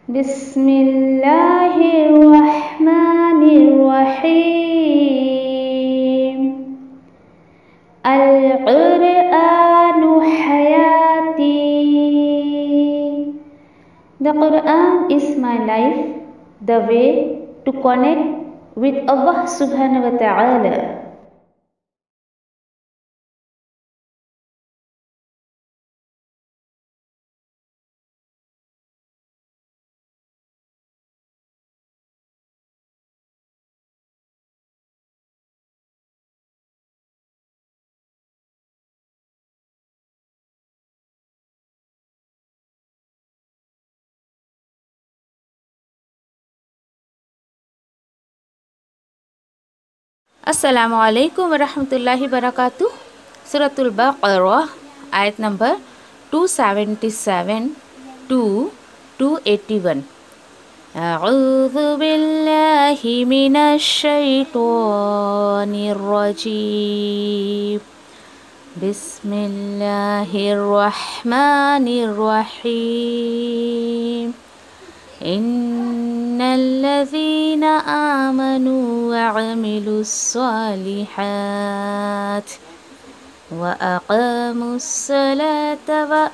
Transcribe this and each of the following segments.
بسم الله الرحمن الرحيم. القرآن حياتي. The Quran is my life, the way to connect with Allah subhanahu wa ta'ala. Assalamualaikum warahmatullahi wabarakatuh. Suratul Baqarah ayat number 277 to 281. A'udzu billahi minasy syaithanir rajim. Bismillahirrahmanirrahim. Innal ladzina amanu wa 'amilus solihat wa aqamus salata wa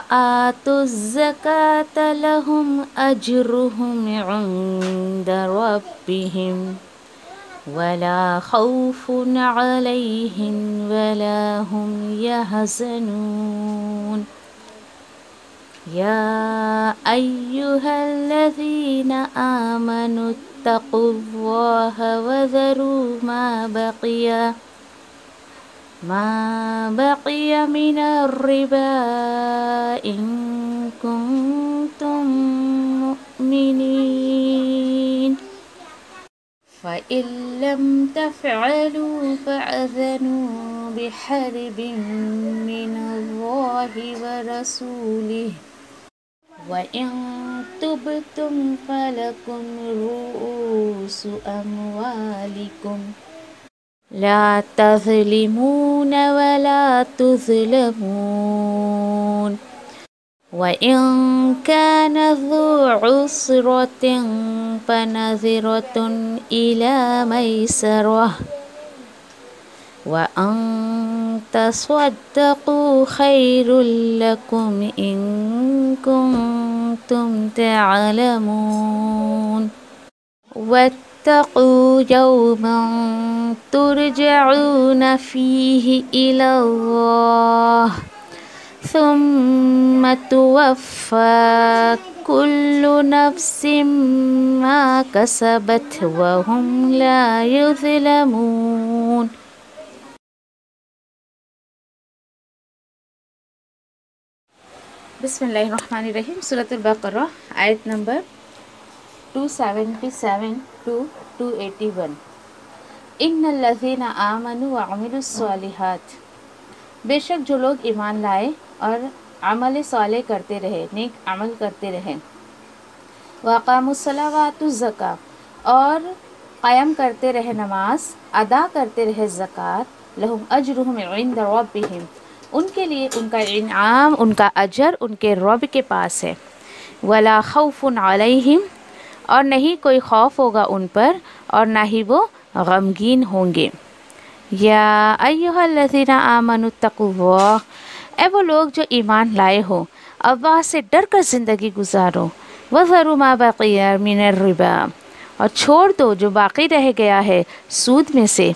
atuz zakata lahum ajruhum 'inda rabbihim wala khawfun 'alaihim wala hum yahzanun. Ya ayyuhalladzina amanu ittaqullaha wa dharu ma baqiya minar riba in kuntum mu'minin. Fa in lam taf'alu fa'adhanu biharbin minallahi wa rasulih. Wa in tubtum falakum ru'usu amwalikum la tazlimuna wa la tuzlamun. Wa in kana dhu usratin fanadhiratun ila maisarah wa an tasaddaqu khairul lakum in kuntum ta'lamun. Wattaqu yawman turja'una fihi ila Allah thumma tuwaffa kullu nafsin ma kasabat wa hum la yuzlamun. Bismillahirrahmanirrahim. Suratul Baqarah ayat number 277 to 281. innal लज़ीना आमनु व अमिलुस सालिहात. बेशक जो लोग ईमान लाए और अमल साले करते रहे, नेक अमल करते रहे, वक़ामुस सलात व आतुज़ ज़कात, और क़याम करते रहे नमाज, अदा करते रहे ज़कात, लहुम अजरुहुम इंद रब्बिहिम, उनके लिए उनका इनाम, उनका अजर उनके रब के पास है। वला खौफुन अलैहिम, और नहीं कोई खौफ होगा उन पर और ना ही वो गमगीन होंगे। या अय्युहल्लज़ीना आमनु तक़ुल्लाह, ए वो लोग जो ईमान लाए हो, अल्लाह से डर कर ज़िंदगी गुजारो। वज़रू मा बक़िया मिनर रिबा, और छोड़ दो जो बाकी रह गया है सूद में से।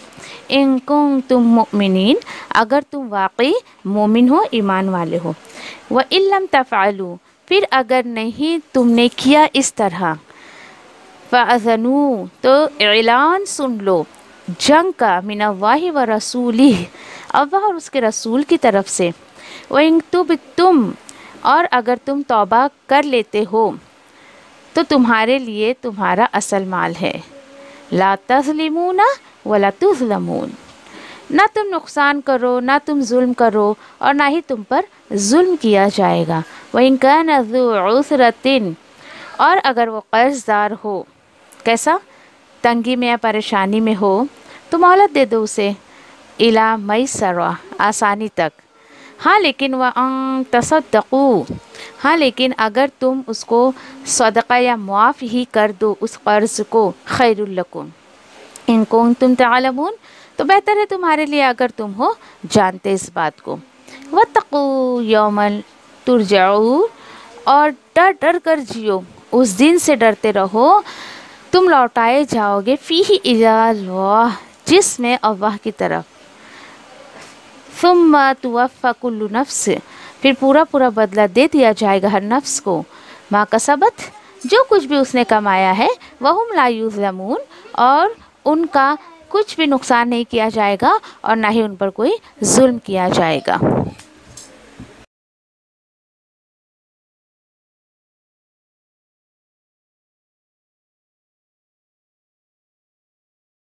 इन कुंतुम मुमिनीन, अगर तुम वाकई मोमिन हो, ईमान वाले हो। व इल्लम तफ़अलू, फिर अगर नहीं तुमने किया इस तरह, फ़अज़नू, तो ऐलान सुन लो जंग का, मिनल्लाहि व रसूलिह, अल्लाह और उसके रसूल की तरफ से। व इन तुम, और अगर तुम तौबा कर लेते हो तो तुम्हारे लिए तुम्हारा असल माल है। ला तज़लिमूना वला तुज़लमून, ना तुम नुकसान करो, ना तुम जुल्म करो, और ना ही तुम पर जुल्म किया जाएगा। व इन कान ज़ू उसरतिन, और अगर वो कर्ज़दार हो, कैसा, तंगी में या परेशानी में हो, तो मोहलत दे दो उसे। इला मैसरा, आसानी तक। ہاں لیکن وَأَن تَصَدَّقُوا، ہاں لیکن اگر تم اس کو صدقہ یا معاف ہی کر دو اس قرض کو، خیر لکم ان کنتم تعلمون، تو بہتر ہے تمہارے لیے اگر تم ہو جانتے اس بات کو۔ وَاتَّقُوا یومًا ترجعون، اور ڈر ڈر کر جیو، اس دن سے ڈرتے رہو تم لوٹائے جاؤ گے، فیہ الی اللہ، جس میں اللہ کی طرف، ثم توفی کل نفس، پھر پورا پورا بدلہ دے دیا جائے گا ہر نفس کو، ما کسبت، جو کچھ بھی اس نے کمایا ہے، وہم لا یظلمون، اور ان کا کچھ بھی نقصان نہیں کیا جائے گا اور نہ ہی ان پر کوئی ظلم کیا جائے گا۔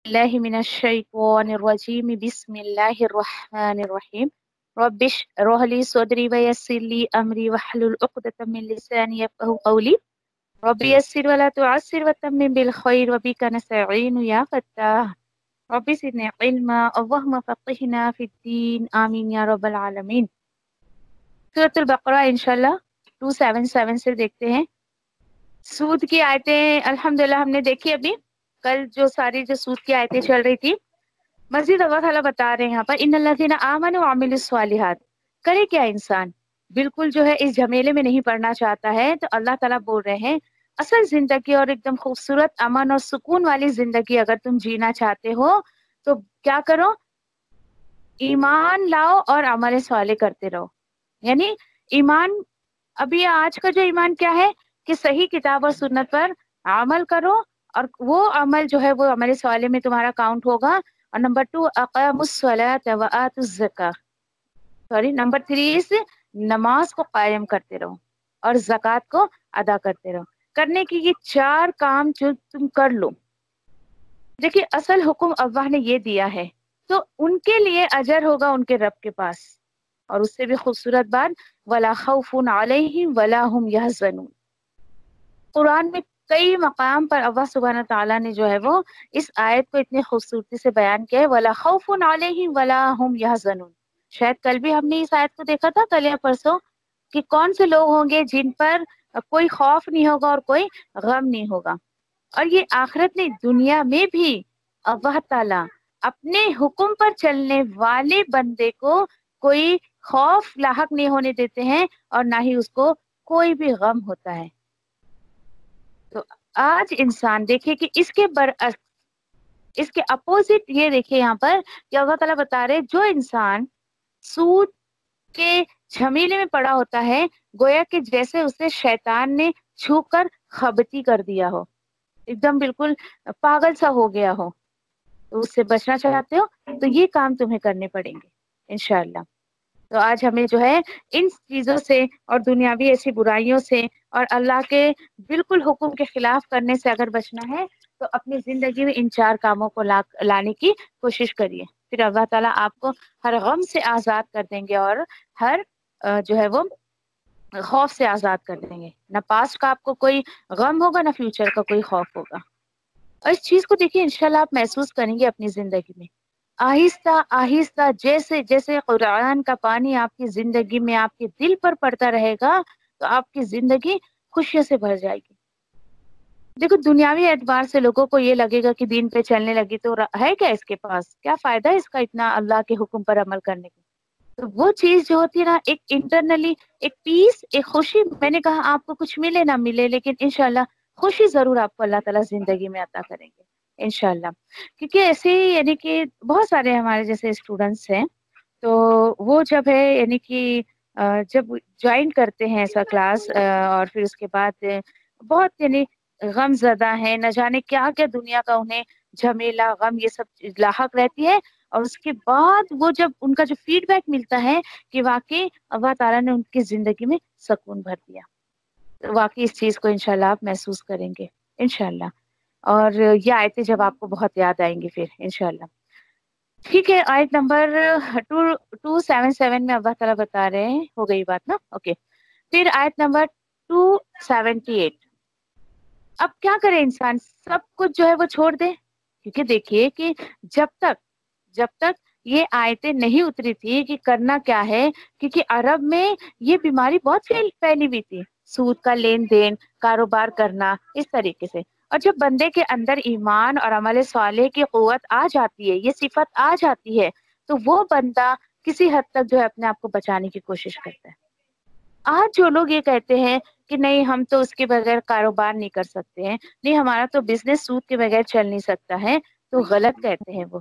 اللہ من الشیطان الرجیم، بسم اللہ الرحمن الرحیم، رب اشرح لی صدری ویسر لی امری واحلل عقدۃ من لسانی یفقهوا قولی، رب یسر ولا تعسر وتمم بالخیر وبک نستعین یا فتاح، رب زدنی علما اللہم فقہنا فی الدین، آمین یا رب العالمین۔ سورۃ البقرہ انشاءاللہ 277 سے دیکھتے ہیں۔ سود کی آیتیں الحمدللہ ہم نے دیکھی ابھی، کل جو ساری جو سود کی آیتیں چل رہی تھی، مزید اللہ تعالیٰ بتا رہے ہیں یہاں پر ان الذین آمنوا وعملوا الصالحات، کرے کیا انسان بالکل جو ہے اس جھمیلے میں نہیں پڑنا چاہتا ہے، تو اللہ تعالیٰ بول رہے ہیں اصل زندگی اور ایک دم خوبصورت امن اور سکون والی زندگی اگر تم جینا چاہتے ہو تو کیا کرو، ایمان لاؤ اور عمل صالح کرتے رہو۔ یعنی ایمان، ابھی آج کا جو ایمان کیا ہے کہ صحیح کتاب اور سنت پر عمل کرو، اور وہ عمل جو ہے وہ عمل صالح میں تمہارا کاؤنٹ ہوگا۔ اور نمبر 2 اقاموا الصلاۃ وآتوا الزکاۃ، نمبر 3 نماز کو قائم کرتے رہو اور زکوٰۃ کو ادا کرتے رہو۔ کرنے کی یہ 4 کام جو تم کر لو، دیکھیے اصل حکم اللہ نے یہ دیا ہے تو ان کے لیے اجر ہوگا ان کے رب کے پاس۔ اور اس سے بھی خوبصورت بات ولا خوف علیہم ولا هم یحزنون، قرآن میں کئی مقام پر اللہ سبحانہ تعالیٰ نے جو ہے وہ اس آیت کو اتنی خوبصورتی سے بیان کیا ہے، ولا خوف علیہم ولا هم یحزنون۔ شاید کل بھی ہم نے اس آیت کو دیکھا تھا، کل یا پرسوں، کہ کون سے لوگ ہوں گے جن پر کوئی خوف نہیں ہوگا اور کوئی غم نہیں ہوگا۔ اور یہ آخرت میں دنیا میں بھی اللہ تعالیٰ اپنے حکم پر چلنے والے بندے کو کوئی خوف لاحق نہیں ہونے دیتے ہیں اور نہ ہی اس کو کوئی بھی غم ہوتا ہے۔ تو آج انسان دیکھے کہ اس کے برعکس، اس کے اپوزٹ یہ دیکھے یہاں پر کہ اللہ تعالیٰ بتا رہے جو انسان سود کے جھمیلے میں پڑا ہوتا ہے، گویا کہ جیسے اسے شیطان نے چھو کر خبتی کر دیا ہو، ایک دم بالکل پاگل سا ہو گیا ہو، تو اس سے بچنا چاہتے ہو تو یہ کام تمہیں کرنے پڑیں گے انشاءاللہ۔ تو آج ہمیں جو ہے ان چیزوں سے اور دنیاوی ایسی برائیوں سے اور اللہ کے بالکل حکم کے خلاف کرنے سے اگر بچنا ہے تو اپنی زندگی میں ان 4 کاموں کو لانے کی کوشش کریے، پھر اللہ تعالیٰ آپ کو ہر غم سے آزاد کر دیں گے اور ہر جو ہے وہ خوف سے آزاد کر دیں گے۔ نہ پاسٹ کا آپ کو کوئی غم ہوگا، نہ فیوچر کا کوئی خوف ہوگا۔ اور اس چیز کو دیکھیے انشاءاللہ آپ محسوس کریں گے اپنی زندگی میں، آہستہ آہستہ جیسے جیسے قرآن کا پانی آپ کی زندگی میں آپ کے دل پر پڑتا رہے گا تو آپ کی زندگی خوشیوں سے بھر جائے گی۔ دیکھو دنیاوی اعتبار سے لوگوں کو یہ لگے گا کہ دین پہ چلنے لگی تو ہے کیا اس کے پاس، کیا فائدہ ہے اس کا اتنا اللہ کے حکم پر عمل کرنے کا۔ تو وہ چیز جو ہوتی ہے نا، ایک انٹرنلی ایک پیس، ایک خوشی، میں نے کہا آپ کو کچھ ملے نہ ملے لیکن انشاءاللہ خوشی ضرور آپ کو اللہ تعالیٰ زندگی میں عطا کریں گے انشاءاللہ۔ کیونکہ ایسے ہی یعنی کہ بہت سارے ہمارے جیسے اسٹوڈنٹس ہیں تو وہ جب ہے یعنی کہ جب جوائن کرتے ہیں ایسا کلاس اور پھر اس کے بعد بہت یعنی غم زدہ ہیں، نہ جانے کیا کیا دنیا کا انہیں جھمیلا غم یہ سب لاحق رہتی ہے، اور اس کے بعد وہ جب ان کا جو فیڈ بیک ملتا ہے کہ واقعی اللہ تعالیٰ نے ان کی زندگی میں سکون بھر دیا، تو واقعی اس چیز کو انشاءاللہ آپ محسوس کریں گے انشاءاللہ۔ اور یہ آیتیں جب آپ کو بہت یاد آئیں گی پھر انشاءاللہ۔ ٹھیک ہے، آیت نمبر 277 میں اللہ تعالیٰ بتا رہے ہیں، ہو گئی بات نا، اوکے۔ پھر آیت نمبر 278، اب کیا کرے انسان، سب کچھ جو ہے وہ چھوڑ دے، کیونکہ دیکھیے کہ جب تک یہ آیتیں نہیں اتری تھی کہ کرنا کیا ہے، کیونکہ عرب میں یہ بیماری بہت پھیلی ہوئی تھی، سود کا لین دین، کاروبار کرنا اس طریقے سے۔ اور جب بندے کے اندر ایمان اور عمل صالح کی قوت آ جاتی ہے، یہ صفت آ جاتی ہے، تو وہ بندہ کسی حد تک جو ہے اپنے آپ کو بچانے کی کوشش کرتا ہے۔ آج جو لوگ یہ کہتے ہیں کہ نہیں ہم تو اس کے بغیر کاروبار نہیں کر سکتے ہیں، نہیں ہمارا تو بزنس سود کے بغیر چل نہیں سکتا ہے، تو غلط کہتے ہیں وہ۔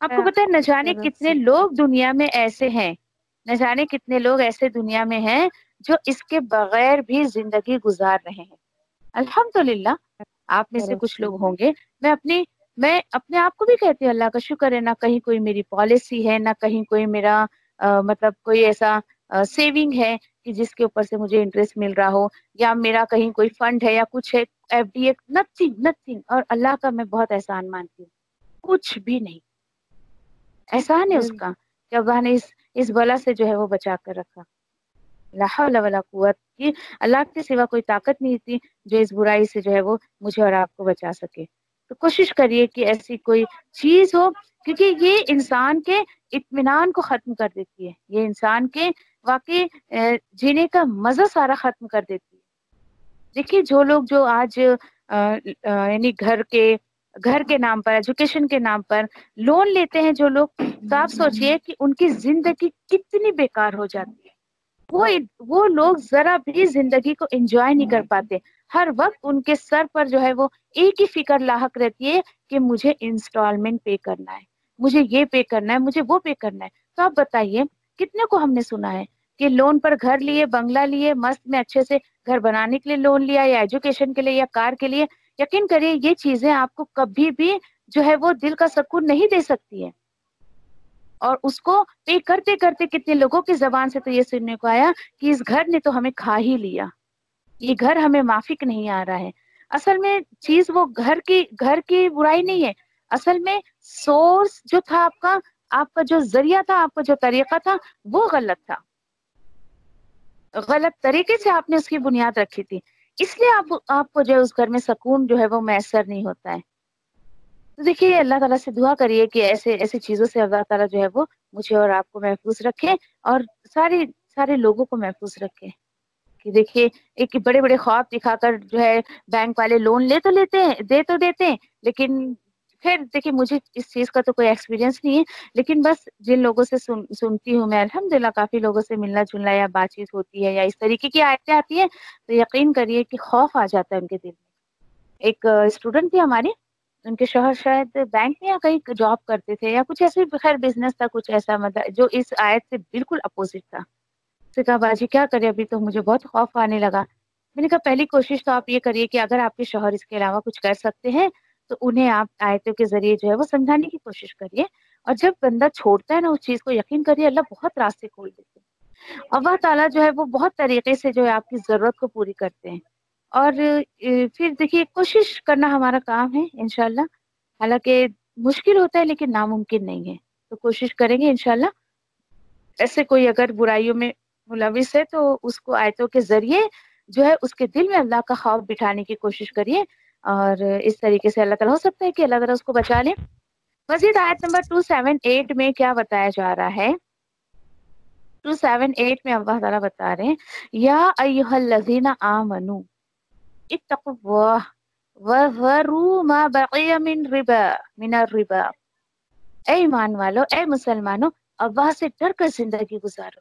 آپ کو پتہ ہے نہ جانے کتنے لوگ دنیا میں ایسے ہیں، نہ جانے کتنے لوگ ایسے دنیا میں ہیں جو اس کے بغیر بھی زندگی گزار رہے ہیں۔ الحمدللہ آپ میں سے کچھ لوگ ہوں گے، میں اپنے آپ کو بھی کہتی ہوں اللہ کا شکر ہے، نہ کہیں کوئی میری پالیسی ہے، نہ کہیں کوئی میرا مطلب کوئی ایسا سیونگ ہے کہ جس کے اوپر سے مجھے انٹرسٹ مل رہا ہو، یا میرا کہیں کوئی فنڈ ہے یا کچھ ہے، ایف ڈی، نتھنگ۔ اور اللہ کا میں بہت احسان مانتی ہوں، کچھ بھی نہیں۔ احسان ہے اس کا کہ اللہ نے اس بلا سے جو ہے وہ بچا کر رکھا۔ لا حول ولا قوت کی اللہ کے سوا کوئی طاقت نہیں تھی جو اس برائی سے جو ہے وہ مجھے اور آپ کو بچا سکے۔ تو کوشش کریے کہ ایسی کوئی چیز ہو، کیونکہ یہ انسان کے اطمینان کو ختم کر دیتی ہے، یہ انسان کے واقعی جینے کا مزہ سارا ختم کر دیتی ہے۔ دیکھیے جو لوگ جو آج یعنی گھر کے نام پر، ایجوکیشن کے نام پر لون لیتے ہیں جو لوگ، تو آپ سوچئے کہ ان کی زندگی کتنی بیکار ہو جاتی ہے۔ وہ لوگ ذرا بھی زندگی کو انجوائے نہیں کر پاتے، ہر وقت ان کے سر پر جو ہے وہ ایک ہی فکر لاحق رہتی ہے کہ مجھے انسٹالمنٹ پے کرنا ہے، مجھے یہ پے کرنا ہے، مجھے وہ پے کرنا ہے۔ تو آپ بتائیے کتنے کو ہم نے سنا ہے کہ لون پر گھر لیے، بنگلہ لیے، مست میں اچھے سے گھر بنانے کے لیے لون لیا، یا ایجوکیشن کے لیے، یا کار کے لیے۔ یقین کریے یہ چیزیں آپ کو کبھی بھی جو ہے وہ دل کا سکون نہیں دے سکتی ہے۔ اور اس کو پے کرتے کرتے کتنے لوگوں کی زبان سے تو یہ سننے کو آیا کہ اس گھر نے تو ہمیں کھا ہی لیا، یہ گھر ہمیں مافک نہیں آ رہا ہے۔ اصل میں چیز وہ گھر کی برائی نہیں ہے، اصل میں سورس جو تھا آپ کا جو ذریعہ تھا، آپ کا جو طریقہ تھا، وہ غلط تھا، غلط طریقے سے آپ نے اس کی بنیاد رکھی تھی، اس لیے آپ کو جو ہے اس گھر میں سکون جو ہے وہ میسر نہیں ہوتا ہے۔ تو دیکھیے اللہ تعالیٰ سے دعا کریے کہ ایسے چیزوں سے اللہ تعالیٰ جو ہے وہ مجھے اور آپ کو محفوظ رکھے، اور سارے لوگوں کو محفوظ رکھے۔ کہ دیکھیے ایک بڑے بڑے خواب دکھا کر جو ہے بینک والے لون دے تو دیتے ہیں، لیکن پھر دیکھیے مجھے اس چیز کا تو کوئی ایکسپیرینس نہیں ہے، لیکن بس جن لوگوں سے سنتی ہوں میں، الحمدللہ کافی لوگوں سے ملنا جلنا یا بات چیت ہوتی ہے، یا اس طریقے کی آیتیں آتی ہیں، تو یقین کریے کہ خوف آ جاتا ہے ان کے دل میں۔ ایک اسٹوڈنٹ تھی ہماری، ان کے شوہر شاید بینک میں یا کہیں جاب کرتے تھے، یا کچھ ایسے خیر بزنس تھا کچھ ایسا، مطلب جو اس آیت سے بالکل اپوزٹ تھا۔ سے کہا باجی کیا کرے، ابھی تو مجھے بہت خوف آنے لگا۔ میں نے کہا پہلی کوشش تو آپ یہ کریے کہ اگر آپ کے شوہر اس کے علاوہ کچھ کر سکتے ہیں تو انہیں آپ آیتوں کے ذریعے جو ہے وہ سمجھانے کی کوشش کریے، اور جب بندہ چھوڑتا ہے نا اس چیز کو، یقین کریے اللہ بہت راستے کھول دیتے ہیں، اللہ تعالیٰ جو ہے وہ بہت طریقے سے جو ہے آپ کی ضرورت کو پوری کرتے ہیں۔ اور پھر دیکھیے کوشش کرنا ہمارا کام ہے انشاءاللہ، حالانکہ مشکل ہوتا ہے لیکن ناممکن نہیں ہے، تو کوشش کریں گے انشاءاللہ۔ ایسے کوئی اگر برائیوں میں ملوث ہے تو اس کو آیتوں کے ذریعے جو ہے اس کے دل میں اللہ کا خوف بٹھانے کی کوشش کریے، اور اس طریقے سے اللہ تعالیٰ ہو سکتا ہے کہ اللہ تعالیٰ اس کو بچا لے۔ مزید آیت نمبر 278 میں کیا بتایا جا رہا ہے؟ 278 میں اللہ تعالیٰ بتا رہے ہیں یا ایھا الذین آمنوا اتقوا اللہ وذروا ما بقی من الربا۔ اے ایمان والو، اے مسلمانوں، اللہ سے ڈر کر زندگی گزارو۔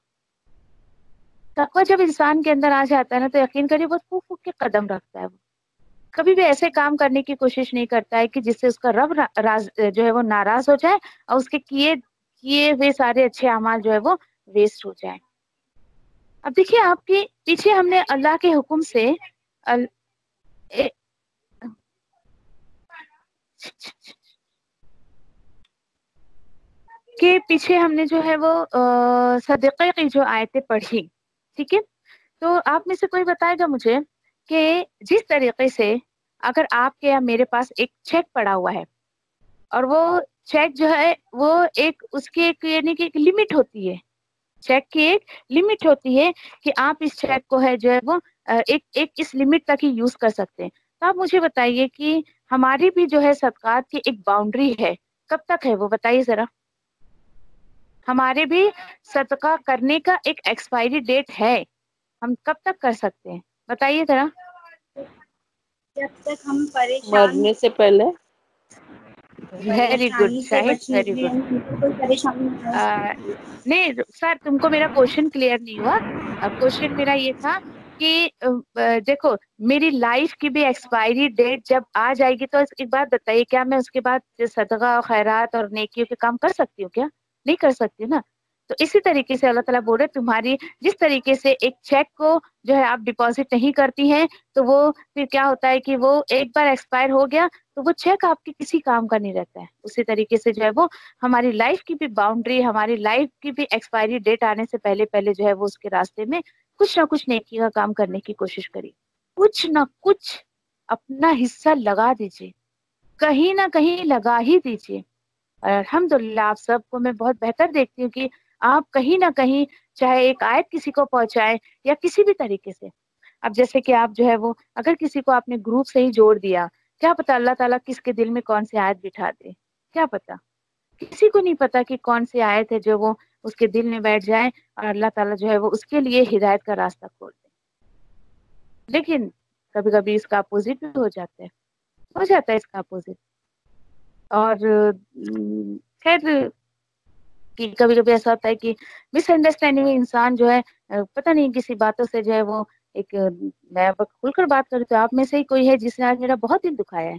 تقوی جب انسان کے اندر آ جاتا ہے نا تو یقین کریے وہ پھک پھک کے قدم رکھتا ہے، وہ کبھی بھی ایسے کام کرنے کی کوشش نہیں کرتا ہے کہ جس سے اس کا رب جو ہے وہ ناراض ہو جائے، اور اس کے کیے ہوئے سارے اچھے اعمال جو ہے وہ ویسٹ ہو جائیں۔ اب دیکھیے آپ کے پیچھے ہم نے اللہ کے حکم سے کے پیچھے ہم نے جو ہے وہ صدقے کی جو آیتیں پڑھی، ٹھیک ہے؟ تو آپ میں سے کوئی بتائے گا مجھے کہ جس طریقے سے اگر آپ کے یا میرے پاس ایک چیک پڑا ہوا ہے، اور وہ چیک جو ہے وہ اس کی یعنی کہ ایک لمٹ ہوتی ہے، چیک کی ایک لمٹ ہوتی ہے کہ آپ اس چیک کو ہے جو ہے وہ ایک اس لمٹ تک ہی یوز کر سکتے ہیں۔ تو آپ مجھے بتائیے کہ ہماری بھی جو ہے صدقات کی ایک باؤنڈری ہے، کب تک ہے وہ بتائیے ذرا۔ ہمارے بھی صدقہ کرنے کا ایک ایکسپائری ڈیٹ ہے، ہم کب تک کر سکتے ہیں بتائیے ذرا؟ جب تک ہم پریشان مرنے سے پہلے. ویری گڈ پریشانی سے شاہد، بچنے ویری کے لیے گڈ. ہم بالکل کوئی پریشانی نہ ہو. نہیں سر، تم کو میرا کوشچن کلیئر نہیں ہوا. کوشچن میرا یہ تھا کہ دیکھو میری لائف کی بھی ایکسپائری ڈیٹ جب آ جائے گی تو ایک بات بتائیے، کیا میں اس کے بعد صدقہ اور خیرات اور نیکیوں کے کام کر سکتی ہوں؟ کیا نہیں کر سکتی نا. تو اسی طریقے سے اللہ تعالیٰ بول رہے تمہاری جس طریقے سے ایک چیک کو جو ہے آپ ڈپازٹ نہیں کرتی ہیں تو وہ پھر کیا ہوتا ہے کہ وہ ایک بار ایکسپائر ہو گیا تو وہ چیک آپ کے کسی کام کا نہیں رہتا ہے. اسی طریقے سے جو ہے وہ ہماری لائف کی بھی باؤنڈری، ہماری لائف کی بھی ایکسپائری ڈیٹ آنے سے پہلے پہلے جو ہے وہ اس کے راستے میں کچھ نہ کچھ نیکی کا کام کرنے کی کوشش کری، کچھ نہ کچھ اپنا حصہ لگا دیجیے، کہیں نہ کہیں لگا ہی دیجیے. اور الحمدللہ آپ سب کو میں بہت بہتر دیکھتی ہوں کہ آپ کہیں نہ کہیں چاہے ایک آیت کسی کو پہنچائے یا کسی بھی طریقے سے. اب جیسے کہ آپ جو ہے وہ اگر کسی کو آپ نے گروپ سے ہی جوڑ دیا، کیا پتا اللہ تعالیٰ کس کے دل میں کون سی آیت بٹھا دے، کیا پتا. کسی کو نہیں پتا کہ کون سی آیت ہے جو وہ اس کے دل میں بیٹھ جائے اور اللہ تعالیٰ جو ہے وہ اس کے لیے ہدایت کا راستہ کھول دے. لیکن کبھی کبھی اس کا اپوزٹ بھی ہو جاتا ہے اس کا اپوزٹ. اور خیر کہ کبھی کبھی ایسا ہوتا ہے کہ مس انڈرسٹینڈنگ انسان جو ہے پتہ نہیں کسی باتوں سے جو ہے وہ ایک، میں کھل کر بات کروں تو آپ میں سے ہی کوئی ہے جس نے آج میرا بہت دل دکھایا ہے،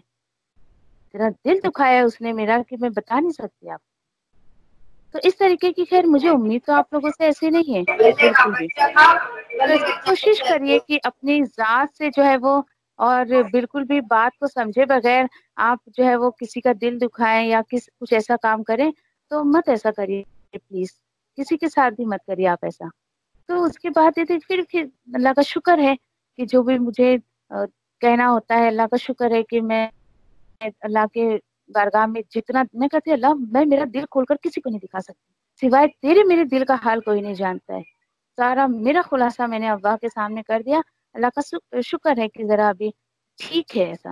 میرا دل دکھایا ہے اس نے میرا کہ میں بتا نہیں سکتی آپ. تو اس طریقے کی خیر مجھے امید تو آپ لوگوں سے ایسی نہیں ہے بالکل بھی. تو ایسے کوشش کریے کہ اپنی ذات سے جو ہے وہ اور بالکل بھی بات کو سمجھے بغیر آپ جو ہے وہ کسی کا دل دکھائیں یا کچھ ایسا کام کریں تو مت ایسا کریے پلیز. کسی کے ساتھ بھی مت کریے آپ ایسا. تو اس کے بعد پھر اللہ کا شکر ہے کہ جو بھی مجھے کہنا ہوتا ہے، اللہ کا شکر ہے کہ میں اللہ کے بارگاہ میں جتنا میں کہتی اللہ میں میرا دل کھول کر کسی کو نہیں دکھا سکتی سوائے تیرے. میرے دل کا حال کوئی نہیں جانتا ہے. سارا میرا خلاصہ میں نے اللہ کے سامنے کر دیا. اللہ کا شکر ہے کہ ذرا ابھی ٹھیک ہے ایسا.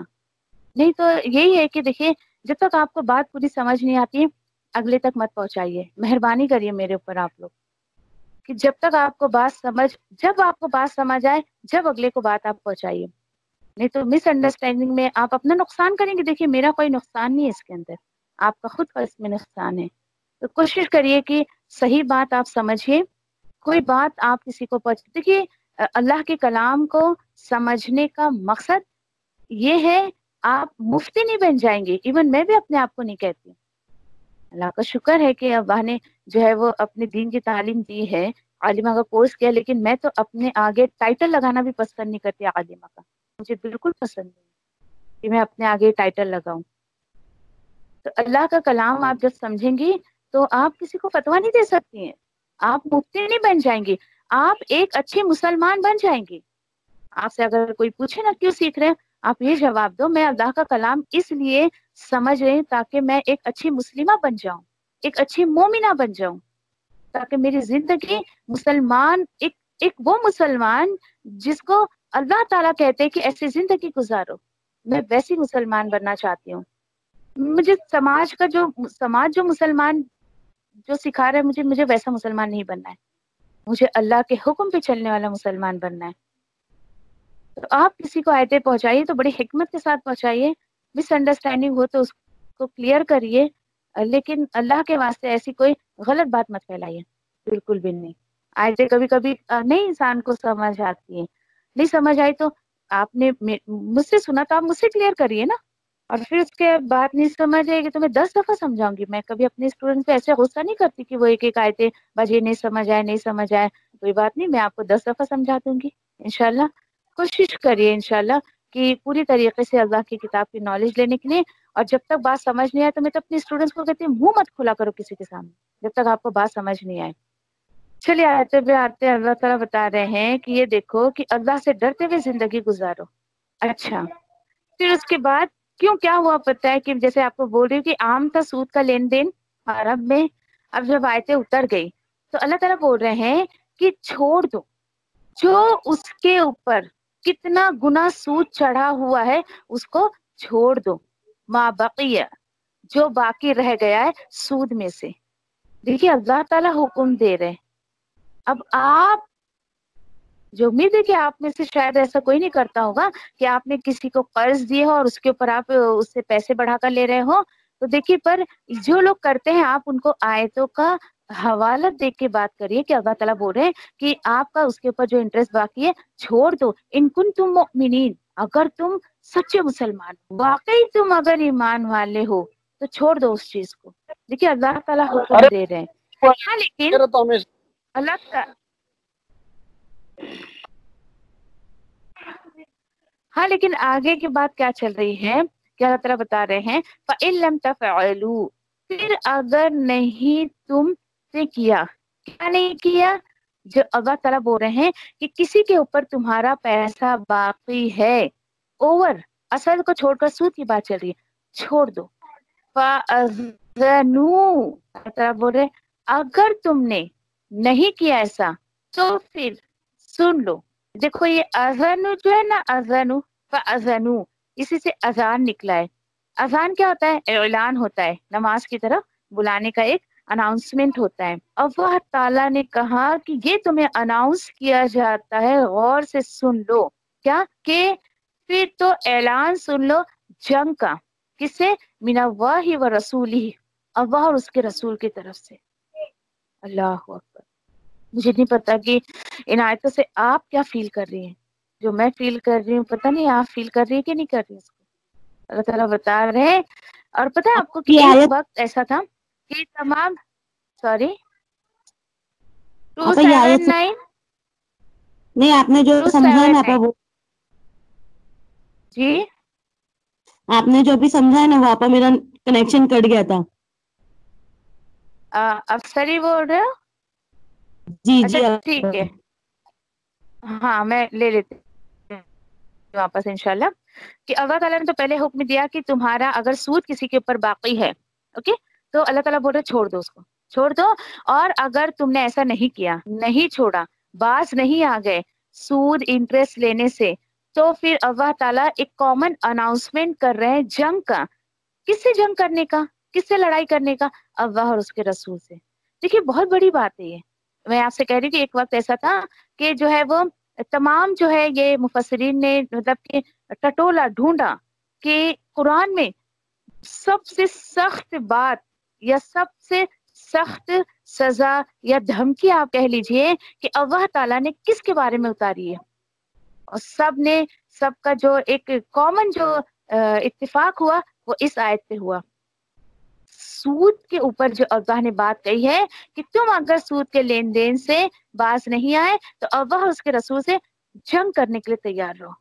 نہیں تو یہی ہے کہ دیکھیے جب تک آپ کو بات پوری سمجھ نہیں آتی اگلے تک مت پہنچائیے. مہربانی کریے میرے اوپر آپ لوگ کہ جب تک آپ کو بات سمجھ آئے جب اگلے کو بات آپ پہنچائیے. نہیں تو مس انڈرسٹینڈنگ میں آپ اپنا نقصان کریں گے. دیکھیے میرا کوئی نقصان نہیں ہے اس کے اندر، آپ کا خود کا اس میں نقصان ہے. تو کوشش کریے کہ صحیح بات آپ سمجھیے. کوئی بات آپ کسی کو دیکھیے اللہ کے کلام کو سمجھنے کا مقصد یہ ہے آپ مفتی نہیں بن جائیں گے. ایون میں بھی اپنے آپ کو نہیں کہتی. اللہ کا شکر ہے کہ اللہ نے جو ہے وہ اپنے دین کی تعلیم دی ہے، عالمہ کا کورس کیا، لیکن میں تو اپنے آگے ٹائٹل لگانا بھی پسند نہیں کرتی. عالمہ کا مجھے بالکل پسند نہیں کہ میں اپنے آگے ٹائٹل لگاؤں. تو اللہ کا کلام آپ جب سمجھیں گی تو آپ کسی کو فتویٰ نہیں دے سکتی ہیں. آپ مفتی نہیں بن جائیں گے، آپ ایک اچھے مسلمان بن جائیں گے. آپ سے اگر کوئی پوچھے نا کیوں سیکھ رہے ہیں، آپ یہ جواب دو میں اللہ کا کلام اس لیے سمجھ رہی ہوں تاکہ میں ایک اچھی مسلمہ بن جاؤں، ایک اچھی مومنہ بن جاؤں، تاکہ میری زندگی مسلمان ایک وہ مسلمان جس کو اللہ تعالیٰ کہتے ہیں کہ ایسی زندگی گزارو، میں ویسی مسلمان بننا چاہتی ہوں. مجھے سماج جو مسلمان جو سکھا رہا ہے مجھے ویسا مسلمان نہیں بننا ہے. مجھے اللہ کے حکم پہ چلنے والا مسلمان بننا ہے. تو آپ کسی کو آیتیں پہنچائیے تو بڑی حکمت کے ساتھ پہنچائیے. مس انڈرسٹینڈنگ ہو تو اس کو کلیئر کریے، لیکن اللہ کے واسطے ایسی کوئی غلط بات مت پھیلائیے، بالکل بھی نہیں. آیتیں کبھی کبھی نہیں انسان کو سمجھ آتی ہیں، نہیں سمجھ آئی تو آپ نے مجھ سے سنا تو آپ مجھ سے کلیئر کریے نا. اور پھر اس کے بعد نہیں سمجھ آئے گی تو میں 10 دفعہ سمجھاؤں گی. میں کبھی اپنے اسٹوڈنٹ پہ ایسے غصہ نہیں کرتی کہ وہ ایک آیتیں بس یہ نہیں سمجھ آئے. کوئی بات نہیں، میں آپ کو 10 دفعہ سمجھا دوں گی انشاءاللہ. کوشش کریے انشاءاللہ کہ پوری طریقے سے اللہ کی کتاب کی نالج لینے کے لیے. اور جب تک بات سمجھ نہیں آئے تو میں تو اپنے اسٹوڈنٹس کو کہتی ہوں منہ مت کھلا کرو کسی کے سامنے جب تک آپ کو بات سمجھ نہیں آئے. چلیے آتے ہوئے آتے اللہ تعالیٰ بتا رہے ہیں کہ یہ دیکھو کہ اللہ سے ڈرتے ہوئے زندگی گزارو. اچھا پھر اس کے بعد کیوں کیا ہوا پتہ ہے کہ جیسے آپ کو بول رہی ہوں کہ عام تھا سود کا لین دین عرب میں. اب جب آیتیں اتر گئی تو اللہ تعالیٰ بول رہے ہیں کہ چھوڑ دو جو اس کے اوپر کتنا گنا سود چڑھا ہوا ہے اس کو چھوڑ دو. ما بقیہ جو باقی رہ گیا ہے سود میں سے देखिए अल्लाह ताला हुक्म दे रहे हैं, अब आप, जो उम्मीद है कि आप में से शायद ऐसा कोई नहीं करता होगा कि आपने किसी को कर्ज दिए हो और उसके ऊपर आप उससे पैसे बढ़ाकर ले रहे हो। तो देखिए, पर जो लोग करते हैं आप उनको आयतों का हवाला देख के बात करिए कि अल्लाह ताला बोल रहे हैं कि आपका उसके ऊपर जो इंटरेस्ट बाकी है छोड़ दो। इन कुंतुम मुमिनीन, अगर तुम सच्चे मुसलमान, वाकई तुम अगर ईमान वाले हो तो छोड़ दो उस चीज को। देखिए अल्लाह ताला हुक्म दे रहे हैं। हाँ लेकिन अल्लाह हाँ लेकिन आगे की बात क्या चल रही है कि अल्लाह ताला बता रहे हैं फ़इन लम तफ़अलू, फिर अगर नहीं तुमसे किया, क्या नहीं किया, जो अल्लाह ताला बोल रहे हैं कि किसी के ऊपर तुम्हारा पैसा बाकी है, ओवर, असल को छोड़कर सूद की बात चल रही है, छोड़ दो। फ़अज़नू, अल्लाह ताला बोल रहे अगर तुमने नहीं किया ऐसा तो फिर सुन लो। देखो ये अज़ानु जो है ना, अज़ानु फ़अज़नू, इसी से अजान निकला है। अजान क्या होता है? ऐलान होता है, नमाज की तरफ बुलाने का एक अनाउंसमेंट होता है। अल्लाह ताला ने कहा कि ये तुम्हें अनाउंस किया जाता है, गौर से सुन लो। क्या कि फिर तो ऐलान सुन लो जंग का, किससे? मिनल्लाहि व रसूलिही, अल्लाह और उसके रसूल की तरफ से। अल्लाह अकबर। मुझे नहीं पता कि इन आयतों से आप क्या फील कर रही हैं, जो मैं फील कर रही हूँ पता नहीं आप फील कर रही है कि नहीं कर रही इसको। अल्लाह ताला बता रहे हैं। और पता है आपको कि ये एक आयत वक्त ऐसा था कि तमाम, सॉरी, आपा ये आयत 279 नहीं, आपने जो समझा है ना आपा, 279 वो जी आपने जो भी समझा है ना वो आपा, मेरा कनेक्शन कट गया था। अफसरी बोल रहे हो? जी अच्छा जी ठीक है, हाँ मैं ले लेती हूँ वापस इंशाल्लाह। कि अल्लाह ताला ने तो पहले हुक्म दिया कि तुम्हारा अगर सूद किसी के ऊपर बाकी है, ओके, तो अल्लाह ताला बोल रहे छोड़ दो उसको, छोड़ दो। और अगर तुमने ऐसा नहीं किया, नहीं छोड़ा, बाज नहीं आ गए सूद इंटरेस्ट लेने से, तो फिर अल्लाह ताला एक कॉमन अनाउंसमेंट कर रहे हैं जंग का। किससे जंग करने का? किससे लड़ाई करने का? अल्लाह और उसके रसूल से। देखिए बहुत बड़ी बात है ये। मैं आपसे कह रही हूँ कि एक वक्त ऐसा था कि जो है वो तमाम जो है ये मुफस्सिरीन ने मतलब कि टटोला ढूंढा कि कुरान में सबसे सख्त बात या सबसे सख्त सजा या धमकी आप कह लीजिए कि अल्लाह ताला ने किसके बारे में उतारी है। और सब ने, सबका जो एक कॉमन जो इत्तेफाक हुआ वो इस आयत पे हुआ। सूद के ऊपर जो अल्लाह ने बात कही है कि तुम अगर सूद के लेन देन से बाज नहीं आए तो अल्लाह और उसके रसूल से जंग करने के लिए तैयार रहो।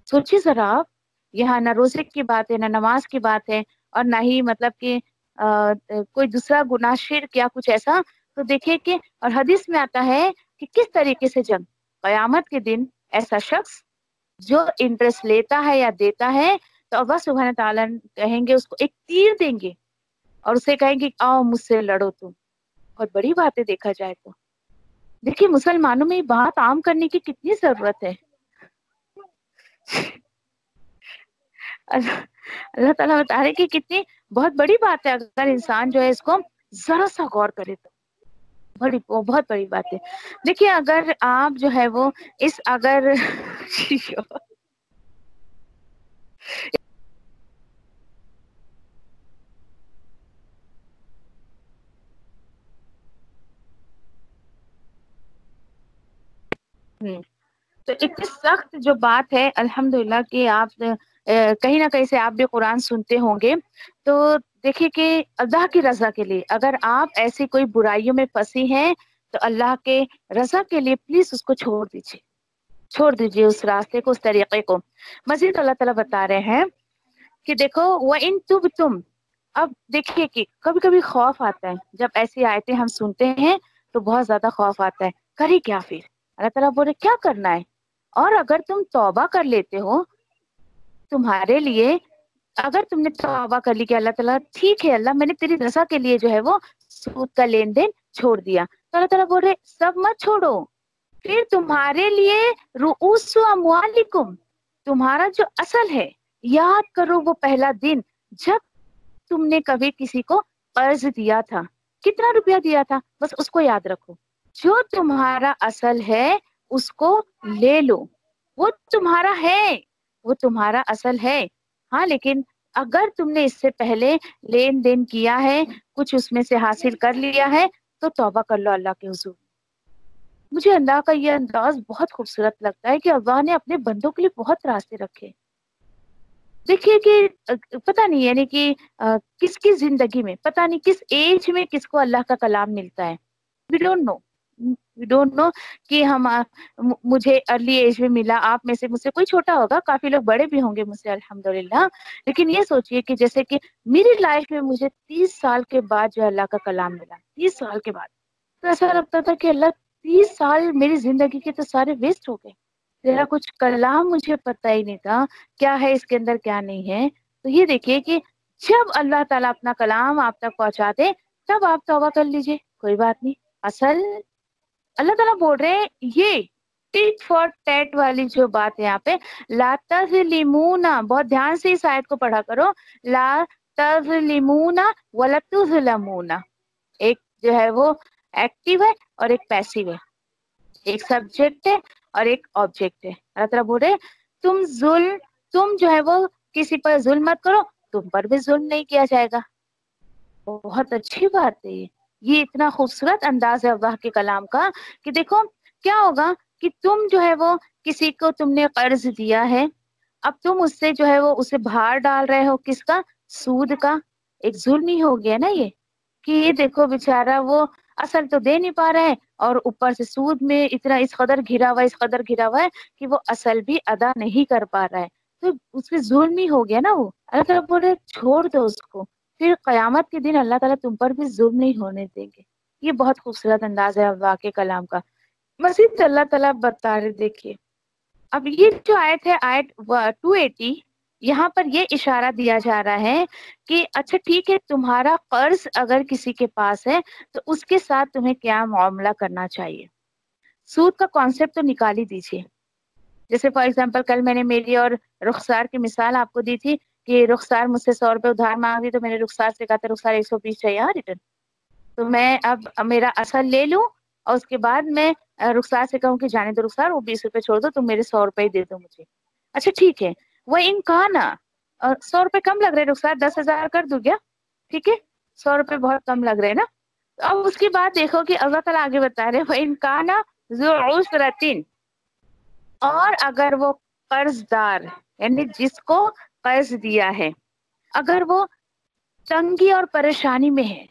सोचिए जरा आप, यहाँ ना रोजे की बात है, ना नमाज की बात है, और ना ही मतलब कि कोई दूसरा गुनाह शिर्क या कुछ ऐसा। तो देखिए कि और हदीस में आता है कि किस तरीके से जंग, कयामत के दिन ऐसा शख्स जो इंटरेस्ट लेता है या देता है तो अल्लाह सुब्हान तआला कहेंगे, उसको एक तीर देंगे और उसे कहेंगे आओ मुझसे लड़ो तुम। बहुत बड़ी बात है देखा जाए तो। देखिए मुसलमानों में ये बात आम करने की कितनी जरूरत है। अल्लाह अल्लाह ताला बता रहे कि कितनी बहुत बड़ी बात है, अगर इंसान जो है इसको जरा सा गौर करे तो बड़ी बहुत बड़ी बात है। देखिए अगर आप जो है वो इस अगर तो इतनी सख्त जो बात है, अल्हम्दुलिल्लाह कि आप कहीं ना कहीं से आप भी कुरान सुनते होंगे। तो देखिए कि अल्लाह की रजा के लिए अगर आप ऐसी कोई बुराइयों में फंसी हैं तो अल्लाह के रजा के लिए प्लीज उसको छोड़ दीजिए, छोड़ दीजिए उस रास्ते को, उस तरीके को। मजीद अल्लाह ताला बता रहे हैं कि देखो वो इन तुम, अब देखिए कि कभी कभी खौफ आता है जब ऐसी आयतें हम सुनते हैं, तो बहुत ज्यादा खौफ आता है, करी क्या फिर? अल्लाह ताला बोले क्या करना है, और अगर तुम तौबा कर लेते हो, तुम्हारे लिए अगर तुमने तौबा कर ली कि अल्लाह ताला ठीक है, अल्लाह मैंने तेरी रजा के लिए जो है वो सूद का लेन देन छोड़ दिया, तो अल्लाह ताला बोल रहे सब मत छोड़ो, फिर तुम्हारे लिए रुऊसु अमवालिकुम, तुम्हारा जो असल है, याद करो वो पहला दिन जब तुमने कभी किसी को कर्ज दिया था, कितना रुपया दिया था, बस उसको याद रखो। जो तुम्हारा असल है उसको ले लो, वो तुम्हारा है, वो तुम्हारा असल है। हाँ, लेकिन अगर तुमने इससे पहले लेन देन किया है, कुछ उसमें से हासिल कर लिया है, तो तौबा कर लो अल्लाह के हुजूर। मुझे अल्लाह का ये अंदाज बहुत खूबसूरत लगता है कि अल्लाह ने अपने बंदों के लिए बहुत रास्ते रखे। देखिए कि पता नहीं यानी कि किसकी जिंदगी में, पता नहीं किस एज में किसको अल्लाह का कलाम मिलता है। We don't know, we don't know कि मुझे अर्ली एज में मिला, आप में से मुझसे कोई छोटा होगा, काफी लोग बड़े भी होंगे मुझसे अल्हम्दुलिल्लाह। लेकिन ये सोचिए कि जैसे कि मेरी लाइफ में मुझे 30 साल के बाद जो अल्लाह का कलाम मिला, 30 साल के बाद, तो ऐसा लगता था कि अल्लाह 30 साल मेरी जिंदगी के तो सारे वेस्ट हो गए, तेरा कुछ कलाम मुझे पता ही नहीं था क्या है इसके अंदर क्या नहीं है। तो ये देखिए कि जब अल्लाह ताला अपना कलाम आप तक पहुंचा दे तब आप तौबा कर लीजिए, कोई बात नहीं। असल अल्लाह ताला बोल रहे हैं ये टिट फॉर टैट वाली जो बात है यहाँ पे, ला तज़लिमूना, बहुत ध्यान से इस आयत को पढ़ा करो, ला तज़लिमूना वला तुज़लमूना। एक जो है वो एक्टिव है और एक पैसिव है, एक सब्जेक्ट है और एक ऑब्जेक्ट है। अल्लाह ताला बोल रहे तुम जो है वो किसी पर जुल्म मत करो, तुम पर भी जुल्म नहीं किया जाएगा। बहुत अच्छी बात है ये इतना खूबसूरत अंदाज है अल्लाह के कलाम का कि देखो क्या होगा कि तुम जो है वो किसी को तुमने कर्ज दिया है, अब तुम उससे जो है वो उसे भार डाल रहे हो, किसका, सूद का। एक जुल्म ही हो गया ना ये, कि ये देखो बेचारा वो असल तो दे नहीं पा रहा है और ऊपर से सूद में इतना इस कदर घिरा हुआ है, इस कदर घिरा हुआ है कि वो असल भी अदा नहीं कर पा रहा है, तो उसमें जुल्म ही हो गया ना वो। अल्लाह ताला बोल रहे छोड़ दो उसको, फिर कयामत के दिन अल्लाह ताला तुम पर भी जुल्म नहीं होने देंगे। ये बहुत खूबसूरत अंदाज है अल्लाह के कलाम का। मजीद अल्लाह ताला बता रहे, देखिए अब ये जो आयत है, आयत 280, यहाँ पर ये इशारा दिया जा रहा है कि अच्छा ठीक है, तुम्हारा कर्ज अगर किसी के पास है तो उसके साथ तुम्हें क्या मामला करना चाहिए। सूद का कॉन्सेप्ट तो निकाल ही दीजिए। जैसे फॉर एग्जांपल कल मैंने मेरी और रुखसार की मिसाल आपको दी थी कि रुखसार मुझसे 100 रुपए उधार मांग रही, तो मैंने रुखसार से कहा था रुखसार 120 चाहिए रिटर्न, तो मैं अब मेरा असल ले लूं और उसके बाद मैं रुखसार से कहूँ कि जाने दो रुखसार, वो 20 रुपए छोड़ दो, तुम मेरे 100 रुपए दे दो मुझे। अच्छा ठीक है, वह इन कहा ना 100 रुपए कम लग रहे रुखसार, 10,000 कर दूं क्या, ठीक है, 100 रुपए बहुत कम लग रहे हैं ना। तो अब उसकी बात देखो कि अल्लाह ताला आगे बता रहे, वह इन कहा ना जो उसरतिन, और अगर वो कर्जदार यानी जिसको कर्ज दिया है अगर वो तंगी और परेशानी में है,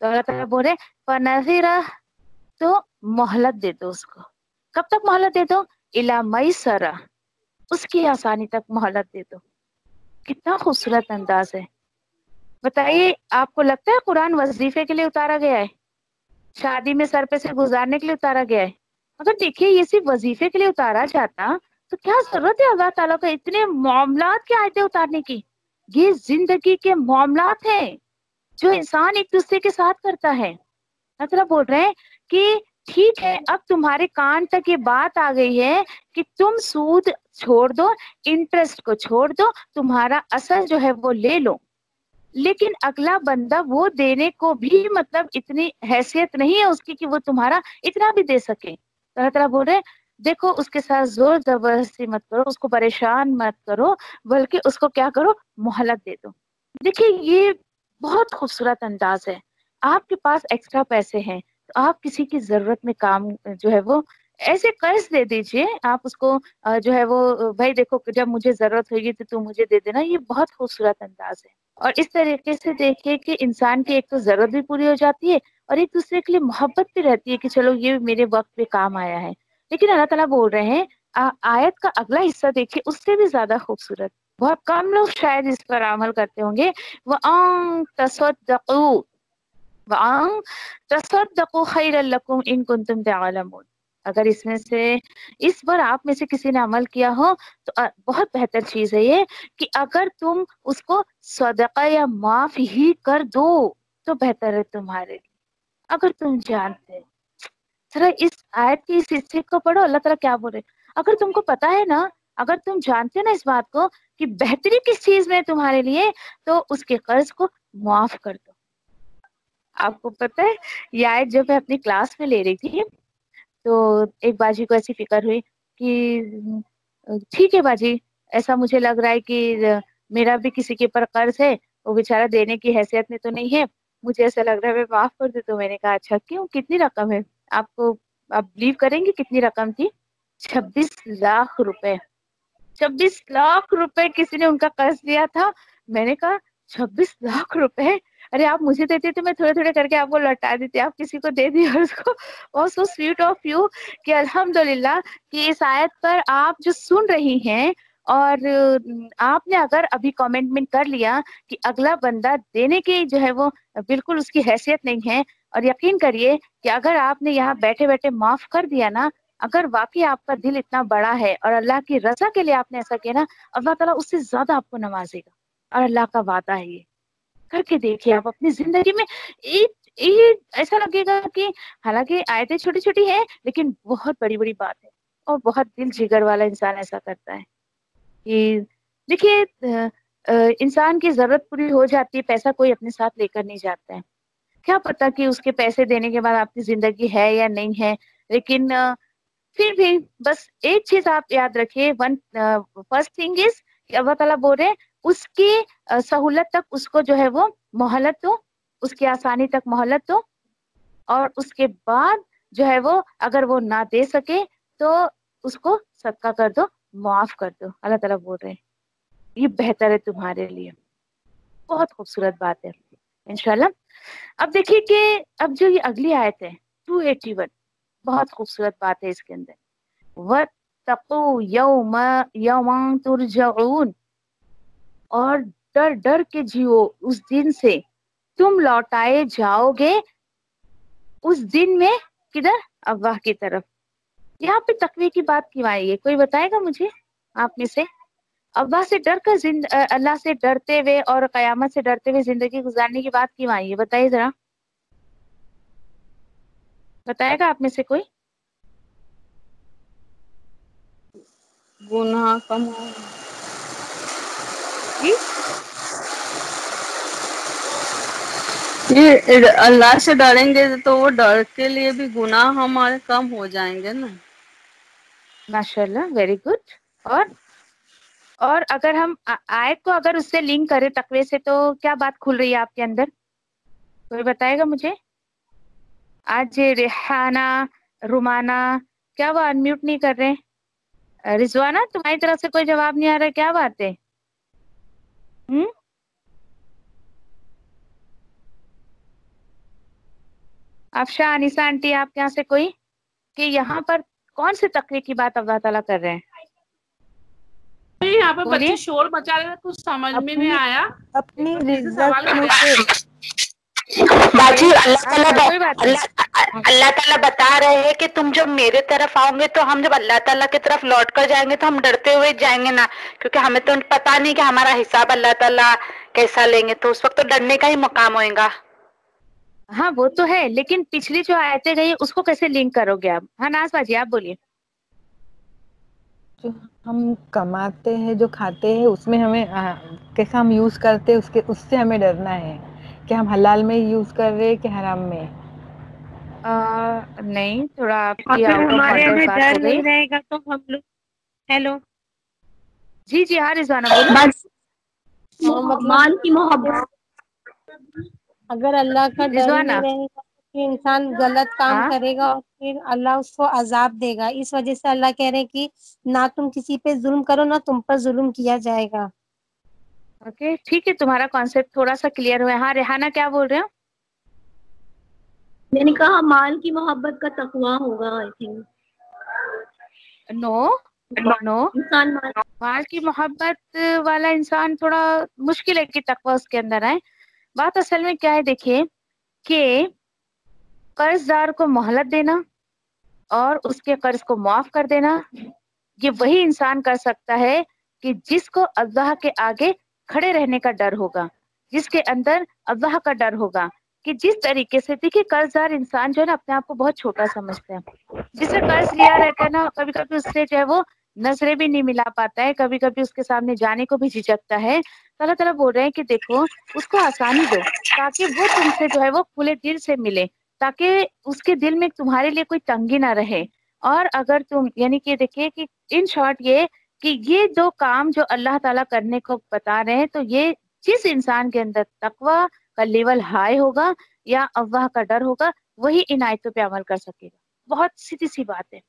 तो अल्लाह ताला बोल रहे फनज़िरा, तो मोहलत दे दो उसको। कब तक मोहलत दे दो, इला मईसरा, उसकी आसानी तक मोहलत दे दो। कितना खूबसूरत अंदाज है। बताइए आपको लगता है कुरान वजीफे के लिए उतारा गया है, शादी में सर पे से गुजारने के लिए उतारा गया है? अगर देखिए ये सिर्फ वजीफे के लिए उतारा जाता तो क्या जरूरत है अल्लाह ताला का इतने मामलात की आयतें उतारने की। ये जिंदगी के मामलात हैं जो इंसान एक दूसरे के साथ करता है। मतलब बोल रहे हैं कि ठीक है, अब तुम्हारे कान तक ये बात आ गई है कि तुम सूद छोड़ दो, इंटरेस्ट को छोड़ दो, तुम्हारा असल जो है वो ले लो, लेकिन अगला बंदा वो देने को भी मतलब इतनी हैसियत नहीं है उसकी कि वो तुम्हारा इतना भी दे सके। अल्लाह ताला बोल रहे हैं देखो उसके साथ जोर जबरदस्ती मत करो, उसको परेशान मत करो, बल्कि उसको क्या करो, मोहलत दे दो। देखिए ये बहुत खूबसूरत अंदाज है। आपके पास एक्स्ट्रा पैसे हैं तो आप किसी की जरूरत में काम जो है वो ऐसे कर्ज दे दीजिए, आप उसको जो है वो भाई देखो जब मुझे जरूरत होगी तो तू मुझे दे देना। ये बहुत खूबसूरत अंदाज है और इस तरीके से देखिए कि इंसान की एक तो जरूरत भी पूरी हो जाती है और एक दूसरे के लिए मोहब्बत भी रहती है कि चलो ये मेरे वक्त पे काम आया है। लेकिन अल्लाह ताला बोल रहे हैं आयत का अगला हिस्सा देखिए उससे भी ज्यादा खूबसूरत, बहुत कम लोग शायद इस पर अमल करते होंगे। वअन तसद्दक़ू वअन तसद्दक़ू खैरल लकुम इन कुंतुम तअलमून। अगर इसमें से इस पर आप में से किसी ने अमल किया हो तो बहुत बेहतर चीज है ये कि अगर तुम उसको सदका या माफ ही कर दो तो बेहतर है तुम्हारे लिए। अगर तुम जानते हैं, जरा इस आयत के इस हिस्से को पढ़ो, अल्लाह ताला क्या बोल रहे। अगर तुमको पता है ना, अगर तुम जानते हो ना इस बात को कि बेहतरी किस चीज में है तुम्हारे लिए, तो उसके कर्ज को माफ कर दो। आपको पता है ये आयत जब मैं अपनी क्लास में ले रही थी तो एक बाजी को ऐसी फिक्र हुई कि ठीक है बाजी, ऐसा मुझे लग रहा है कि मेरा भी किसी के ऊपर कर्ज है, वो बेचारा देने की हैसियत में तो नहीं है, मुझे ऐसा लग रहा है मैं माफ कर दूं। तो मैंने कहा अच्छा क्यों, कितनी रकम है? आपको, आप बिलीव करेंगे कितनी रकम थी? 26 लाख रुपए। 26 लाख रुपए किसी ने उनका कर्ज लिया था। मैंने कहा 26 लाख रुपए, अरे आप मुझे देते तो मैं थोड़े थोड़े करके आपको लौटा देती, आप किसी को दे दिया उसको। और सो स्वीट ऑफ यू कि अल्हम्दुलिल्लाह कि इस आयत पर आप जो सुन रही हैं और आपने अगर अभी कमेंटमेंट कर लिया कि अगला बंदा देने की जो है वो बिल्कुल उसकी हैसियत नहीं है, और यकीन करिए कि अगर आपने यहाँ बैठे बैठे माफ कर दिया ना, अगर वाकई आपका दिल इतना बड़ा है और अल्लाह की रजा के लिए आपने ऐसा किया ना, अल्लाह ताला उससे ज्यादा आपको नवाजेगा। और अल्लाह का वादा है ये, करके देखिए आप अपनी जिंदगी में। ये ऐसा लगेगा कि हालांकि आयतें छोटी छोटी हैं लेकिन बहुत बड़ी बड़ी बात है, और बहुत दिल जिगर वाला इंसान ऐसा करता है कि देखिए इंसान की जरूरत पूरी हो जाती है, पैसा कोई अपने साथ लेकर नहीं जाता है। क्या पता कि उसके पैसे देने के बाद आपकी जिंदगी है या नहीं है, लेकिन फिर भी बस एक चीज आप याद रखिए, वन फर्स्ट थिंग इज अल्लाह ताला बोल रहे हैं उसकी सहूलत तक उसको जो है वो मोहलत दो, उसकी आसानी तक मोहलत दो, और उसके बाद जो है वो अगर वो ना दे सके तो उसको सदका कर दो, माफ कर दो। अल्लाह ताला बोल रहे हैं ये बेहतर है तुम्हारे लिए। बहुत खूबसूरत बात है इंशाल्लाह। अब देखिए कि अब जो ये अगली आयत है 281, बहुत खूबसूरत बात है इसके अंदर। वत्तकू यौमा यौमा तुरजऊन, और डर डर के जियो उस दिन से तुम लौटाए जाओगे, उस दिन में किधर? अल्लाह की तरफ। यहाँ पे तकवे की बात क्यों आई है, कोई बताएगा मुझे आप में से? अल्लाह से डर कर अल्लाह से डरते हुए और कयामत से डरते हुए जिंदगी गुजारने की बात क्यों आई है, बताइए जरा, बताएगा आप में से कोई? गुनाह कम हो। जी ये अल्लाह से डरेंगे तो वो डर के लिए भी गुनाह हमारे कम हो जाएंगे ना। माशाल्लाह, वेरी गुड। और अगर हम आयत को अगर उससे लिंक करें तकवे से तो क्या बात खुल रही है आपके अंदर, कोई बताएगा मुझे? आज रेहाना, रुमाना, क्या वो अनम्यूट नहीं कर रहे? रिजवाना, तुम्हारी तरफ से कोई जवाब नहीं आ रहा, क्या बात है? अफशा, अनिसा आंटी, आप यहाँ से कोई, कि यहाँ पर कौन से तकवे की बात अल्लाह ताला कर रहे हैं? यहाँ पे बोलिए। बच्चे शोर मचा रहे थे, कुछ समझ में नहीं आया। अपनी एक बच्चे से इज्जत सवाल में किया। से बाजी कोई बात नहीं। अल्लाह ताला बता रहे हैं कि तुम जब मेरे तरफ आओगे तो हम जब अल्लाह ताला की तरफ लौट कर जाएंगे तो हम डरते हुए जाएंगे ना, क्योंकि हमें तो पता नहीं कि हमारा हिसाब अल्लाह ताला कैसा लेंगे, तो उस वक्त तो डरने का ही मकाम होएगा। हाँ वो तो है, लेकिन पिछली जो आयतें गई उसको कैसे लिंक करोगे आप? हाँ नाज बाजी, आप बोलिए। जो हम कमाते हैं, जो खाते हैं, उसमें हमें कैसा हम यूज करते हैं उसके उससे हमें डरना है कि हम हलाल में यूज कर रहे हैं कि हराम में। नहीं, थोड़ा आपकी अगर आउट ऑफ हमारे ऑर्डर में बात डर हो गई। नहीं रहेगा तो हम लोग, हेलो जी जी हाँ रिजवाना बोलो। माल की मोहब्बत, अगर अल्लाह का डर ही रिजवाना। नहीं रहेगा तो इंसान गलत काम हाँ करेगा और फिर अल्लाह उसको अजाब देगा। इस वजह से अल्लाह कह रहे हैं कि ना तुम किसी पे जुल्म करो, ना तुम पर जुल्म किया जाएगा। ओके ठीक है, तुम्हारा कॉन्सेप्ट थोड़ा सा क्लियर हुआ है। हाँ रेहाना क्या बोल रहे हो? मैंने कहा माल की मोहब्बत का तकवा होगा। आई थिंक नो नो, इंसान माल की मोहब्बत वाला इंसान थोड़ा मुश्किल है कि तकवा उसके अंदर आए। बात असल में क्या है देखिए कि कर्जदार को मोहलत देना और उसके कर्ज को माफ कर देना, ये वही इंसान कर सकता है कि जिसको अल्लाह के आगे खड़े रहने का डर होगा, जिसके अंदर अल्लाह का डर होगा। कि जिस तरीके से देखिए कर्जदार इंसान जो है ना अपने आप को बहुत छोटा समझता है, जिससे कर्ज लिया रहता है ना कभी कभी उससे जो है वो नजरें भी नहीं मिला पाता है, कभी कभी उसके सामने जाने को भी झिझकता है, तो अल्लाह ताला बोल रहे हैं कि देखो उसको आसानी दो ताकि वो तुमसे जो है वो खुले दिल से मिले, ताकि उसके दिल में तुम्हारे लिए कोई तंगी ना रहे। और अगर तुम यानी कि देखिए कि इन शॉर्ट ये कि ये दो काम जो अल्लाह ताला करने को बता रहे हैं, तो ये जिस इंसान के अंदर तकवा का लेवल हाई होगा या अल्लाह का डर होगा, वही इन आयतों पे अमल कर सकेगा। बहुत सीधी सी बात है।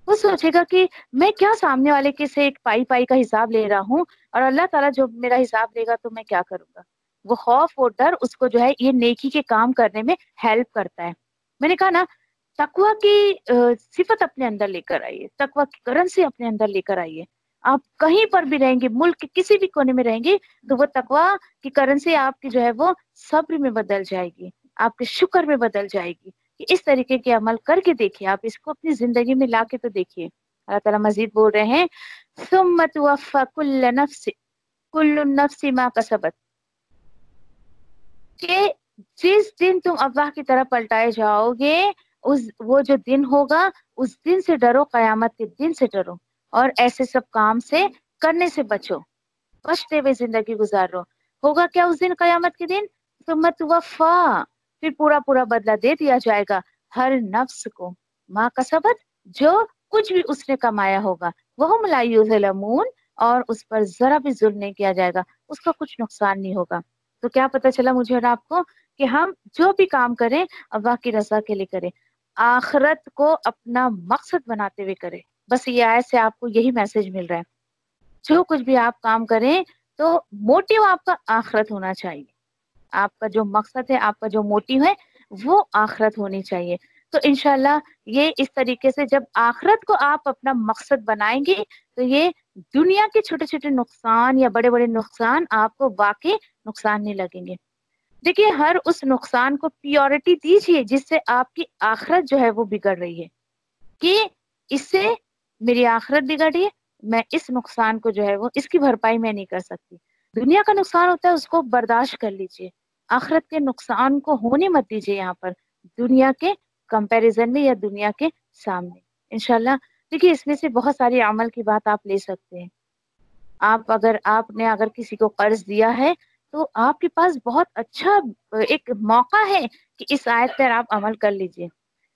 वो सोचेगा कि मैं क्या सामने वाले के से एक पाई पाई का हिसाब ले रहा हूँ, और अल्लाह ताला जो मेरा हिसाब लेगा तो मैं क्या करूंगा। वो खौफ और डर उसको जो है ये नेकी के काम करने में हेल्प करता है। मैंने कहा ना, तकवा की सिफत अपने अंदर लेकर आइए, तकवा की करेंसी अपने अंदर लेकर आइए। आप कहीं पर भी रहेंगे, मुल्क के किसी भी कोने में रहेंगे, तो वो तकवा की करेंसी आपकी जो है वो सब्र में बदल जाएगी, आपके शुक्र में बदल जाएगी। कि इस तरीके के अमल करके देखिए, आप इसको अपनी जिंदगी में लाके तो देखिए। अल्लाह ताला मजीद बोल रहे हैं, सुम्मा तुवफ्फा कुल्लु नफ्सी मा कसबत, कि जिस दिन तुम अल्लाह की तरफ पलटाए जाओगे, वो जो दिन होगा, उस दिन से डरो, कयामत के दिन से डरो, और ऐसे सब काम से करने से बचो, बचते हुए जिंदगी गुजारो। होगा क्या उस दिन, कयामत के दिन, सुम्मा तुवफ्फा, फिर पूरा पूरा बदला दे दिया जाएगा हर नफ्स को, माँ कसबत, जो कुछ भी उसने कमाया होगा, वह ला युज़लमून, और उस पर जरा भी जुल्म नहीं किया जाएगा, उसका कुछ नुकसान नहीं होगा। तो क्या पता चला मुझे और आपको कि हम जो भी काम करें अल्लाह की रजा के लिए करें, आखिरत को अपना मकसद बनाते हुए करें। बस ये आयत से आपको यही मैसेज मिल रहा है। जो कुछ भी आप काम करें तो मोटिव आपका आखिरत होना चाहिए, आपका जो मकसद है, आपका जो मोटिव है, वो आखिरत होनी चाहिए। तो इंशाल्लाह ये इस तरीके से जब आखिरत को आप अपना मकसद बनाएंगे, तो ये दुनिया के छोटे छोटे नुकसान या बड़े बड़े नुकसान आपको वाकई नुकसान नहीं लगेंगे। देखिए, हर उस नुकसान को प्रायोरिटी दीजिए जिससे आपकी आखिरत जो है वो बिगड़ रही है, कि इससे मेरी आखिरत बिगड़ रही है, मैं इस नुकसान को जो है वो इसकी भरपाई मैं नहीं कर सकती। दुनिया का नुकसान होता है, उसको बर्दाश्त कर लीजिए, आखिरत के नुकसान को होने मत दीजिए यहाँ पर दुनिया के कंपैरिजन में या दुनिया के सामने। इंशाल्लाह देखिए, इसमें से बहुत सारी अमल की बात आप ले सकते हैं। आपने अगर किसी को कर्ज दिया है, तो आपके पास बहुत अच्छा एक मौका है कि इस आयत पर आप अमल कर लीजिए।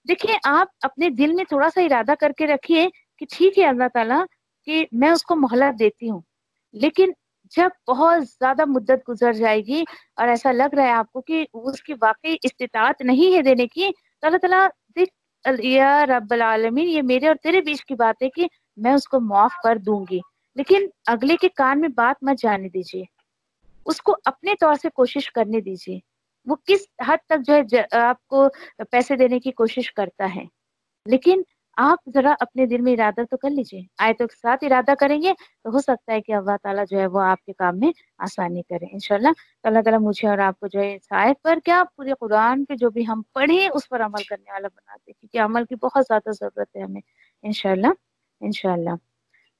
देखिए, आप अपने दिल में थोड़ा सा इरादा करके रखिए कि ठीक है अल्लाह ताला कि मैं उसको मोहलत देती हूँ, लेकिन जब बहुत ज्यादा मुद्दत गुजर जाएगी और ऐसा लग रहा है आपको कि उसकी वाकई इस्तिताअत नहीं है देने की, तो अल्लाह ताला देख या रब्बल आलमीन, ये मेरे और तेरे बीच की बात है कि मैं उसको माफ कर दूंगी, लेकिन अगले के कान में बात मत जाने दीजिए, उसको अपने तौर से कोशिश करने दीजिए। वो किस हद तक जो है आपको पैसे देने की कोशिश करता है, लेकिन आप जरा अपने दिल में इरादा तो कर लीजिए। आयतों के साथ इरादा करेंगे तो हो सकता है कि अल्लाह ताला जो है वो आपके काम में आसानी करे इंशाल्लाह। तो अल्लाह ताला मुझे और आपको जो है इस आयत पर क्या पूरे कुरान पे जो भी हम पढ़े उस पर अमल करने वाला बना दे, क्योंकि अमल की बहुत ज्यादा जरूरत है हमें इंशाल्लाह इंशाल्लाह।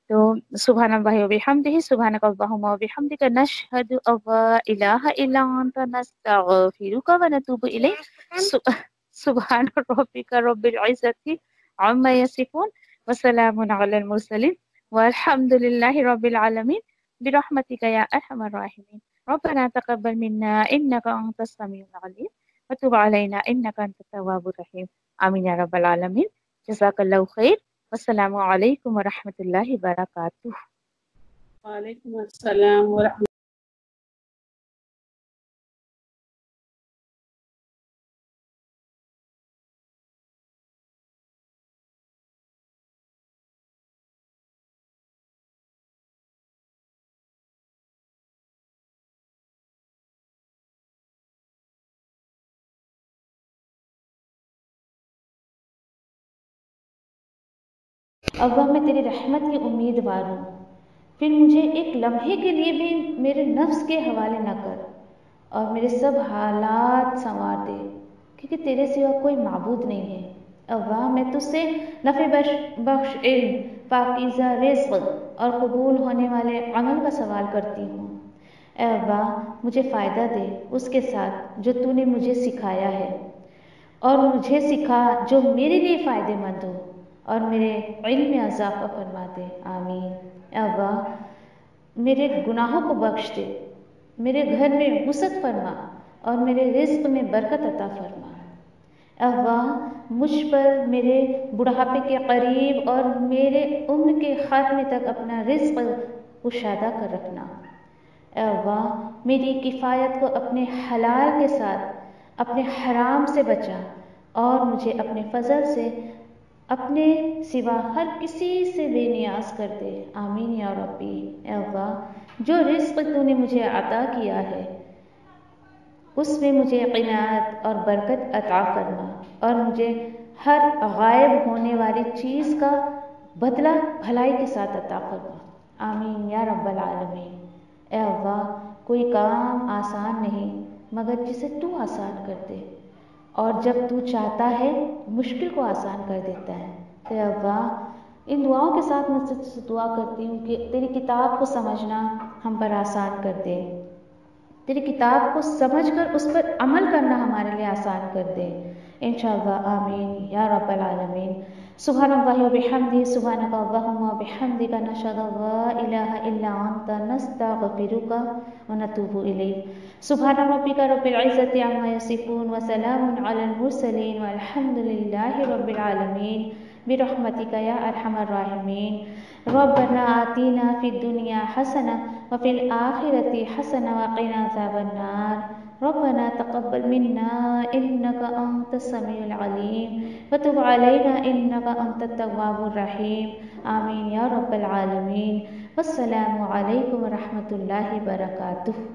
तो सुब्हानल्लाहि व बिहम्दिही, सुब्हानक अल्लाहुम्मा व बिहम्दिका, नशहदु अल्ला इलाहा इल्ला अंता, नस्तगफिरुका व नतूबु इलैक। सुब्हान रब्बिका रब्बिल इज्जति अम्मा यसिफून व सलामुन अलल मुरसलीन वल्हम्दुलिल्लाहि रब्बिल आलमीन बिरहमतिका या अरहमर राहिमीन। रब्बना तक़ब्बल मिन्ना इन्नका अंतस समीउल अलीम व तुब अलैना इन्नका अंतत तव्वाबुर रहीम। आमीन या रब्बल आलमीन। जज़ाकल्लाहु खैर। अस्सलामु अलैकुम व रहमतुल्लाहि व बरकातुहू। वालेकुम अस्सलाम व रहमतुल्लाह। अल्लाह मैं तेरी रहमत की उम्मीदवार हूँ, फिर मुझे एक लम्हे के लिए भी मेरे नफ्स के हवाले न कर और मेरे सब हालात संवार दे, क्योंकि तेरे सिवा कोई माबूद नहीं है। अल्लाह मैं तुझसे नफ़े बख्श इल्म, पाकीज़ा रिज़्क़ और कबूल होने वाले अमल का सवाल करती हूँ। ऐ अल्लाह मुझे फ़ायदा दे उसके साथ जो तूने मुझे सिखाया है, और मुझे सिखा जो मेरे लिए फ़ायदेमंद हो, اور میرے علم میں اضافہ فرما دے، آمین۔ اے اللہ میرے گناہوں کو بخش دے، میرے گھر میں وسعت فرما اور میرے رزق میں برکت عطا فرما۔ اے اللہ مجھ پر میرے بڑھاپے کے قریب اور میرے عمر کے خاتمے تک اپنا رزق کشادہ کر رکھنا۔ اے اللہ میری کفایت کو اپنے حلال کے ساتھ اپنے حرام سے بچا اور مجھے اپنے فضل سے اپنے سوا ہر کسی سے بے نیاز کر دے، آمین یا ربی۔ اے اللہ جو رزق تو نے مجھے عطا کیا ہے اس میں مجھے قناعت اور برکت عطا فرما اور مجھے ہر غائب ہونے والی چیز کا بدلہ بھلائی کے ساتھ عطا فرما، آمین یا رب العالمین۔ اے اللہ کوئی کام آسان نہیں مگر جسے تو آسان کر دے، اور جب تو چاہتا ہے مشکل کو آسان کر دیتا ہے۔ اے اللہ ان دعاؤں کے ساتھ میں تجھ سے دعا کرتی ہوں کہ تیری کتاب کو سمجھنا ہم پر آسان کر دے، تیری کتاب کو سمجھ کر اس پر عمل کرنا ہمارے لیے آسان کر دے، انشاءاللہ آمین یا رب العالمین۔ سبحان اللہ و بحمدہ، سبحانک اللہم و بحمدک، نشہد ان لا الہ الا انت، نستغفرک و نتوب الیک۔ سبحان ربک رب العزۃ عما یصفون وسلام علی المرسلین والحمد للہ رب العالمین، برحمتک یا ارحم الراحمین۔ ربنا آتنا فی الدنیا حسنہ وفی الآخرۃ حسنہ وقنا عذاب النار۔ ربنا تقبل منا انك انت السميع العليم وتب علينا انك انت التواب الرحيم، آمین یا رب العالمین۔ والسلام علیکم ورحمۃ اللہ وبرکاتہ۔